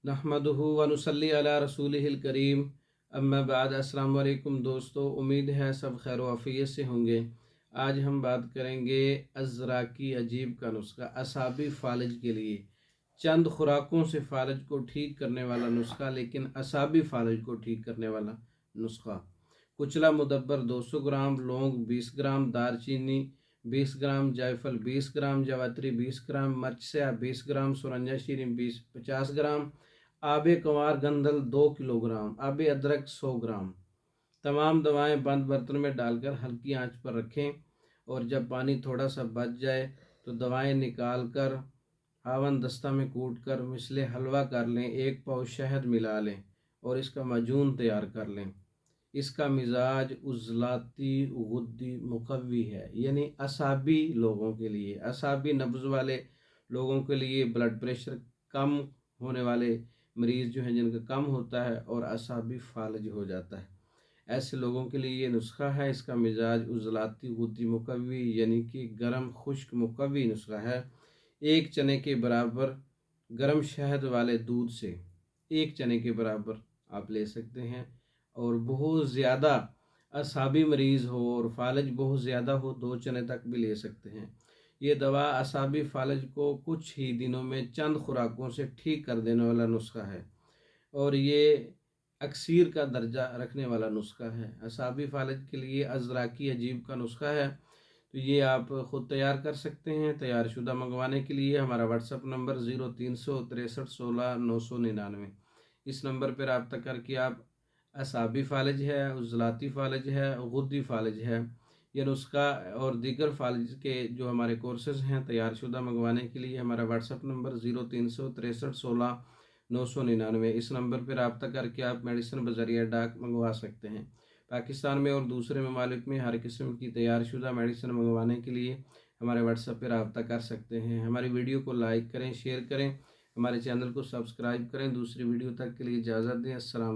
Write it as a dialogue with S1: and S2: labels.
S1: नहमदुहु व नुसल्ली अला रसूलिहिल करीम अम्मा बाद। अस्सलाम वालेकुम दोस्तों, उम्मीद है सब खैर व आफियत से होंगे। आज हम बात करेंगे अज़राकी अजीब का नुस्खा, असाबी फालिज के लिए चंद खुराकों से फालिज को ठीक करने वाला नुस्खा, लेकिन असाबी फालिज को ठीक करने वाला नुस्खा। कुचला मुदब्बर 200 ग्राम, लौंग 20 ग्राम, दारचीनी 20 ग्राम, जायफल 20 ग्राम, जवात्री 20 ग्राम, मिर्च से 20 ग्राम, सुरंजा शीरी 50 ग्राम, आब कंवार गंधल 2 किलोग्राम, आब अदरक 100 ग्राम। तमाम दवाएं बंद बर्तन में डालकर हल्की आंच पर रखें और जब पानी थोड़ा सा बच जाए तो दवाएं निकाल कर हावन दस्ता में कूट कर मिसले हलवा कर लें। 1 पाव शहद मिला लें और इसका मजून तैयार कर लें। इसका मिजाज उज़लाती गुद्दी मुकव्वी है, यानी असाबी लोगों के लिए, असाबी नब्ज़ वाले लोगों के लिए, ब्लड प्रेशर कम होने वाले मरीज़ जो हैं जिनका कम होता है और असाबी फालज हो जाता है, ऐसे लोगों के लिए ये नुस्खा है। इसका मिजाज उज़लाती गुद्दी मुकव्वी यानी कि गर्म खुश्क मुकव्वी नुस्खा है। 1 चने के बराबर गर्म शहद वाले दूध से 1 चने के बराबर आप ले सकते हैं। और बहुत ज़्यादा असाबी मरीज़ हो और फालज बहुत ज़्यादा हो, 2 चने तक भी ले सकते हैं। ये दवा असाबी फालज को कुछ ही दिनों में चंद खुराकों से ठीक कर देने वाला नुस्खा है और ये अक्सीर का दर्जा रखने वाला नुस्खा है। असाबी फालज के लिए अज़राकी अजीब का नुस्खा है, तो ये आप ख़ुद तैयार कर सकते हैं। तैयार शुदा मंगवाने के लिए हमारा व्हाट्सअप नंबर 036316 999, इस नंबर पर रब्ता करके आप असाबी फालज है, उज़लाती फालज है, गुद्दी फालज है, ये नुस्खा और दीगर फालज के जो हमारे कोर्सेज़ हैं तैयार शुदा मंगवाने के लिए हमारा व्हाट्सअप नंबर 036316 999, इस नंबर पर रब्ता करके आप मेडिसिन बज़रिया डाक मंगवा सकते हैं। पाकिस्तान में और दूसरे ममालिक में हर किस्म की तैयार शुदा मेडिसिन मंगवाने के लिए हमारे व्हाट्सएप पर रब्ता कर सकते हैं। हमारी वीडियो को लाइक करें, शेयर करें, हमारे चैनल को सब्सक्राइब करें। दूसरी वीडियो तक के लिए इजाज़त दें। अस्सलाम।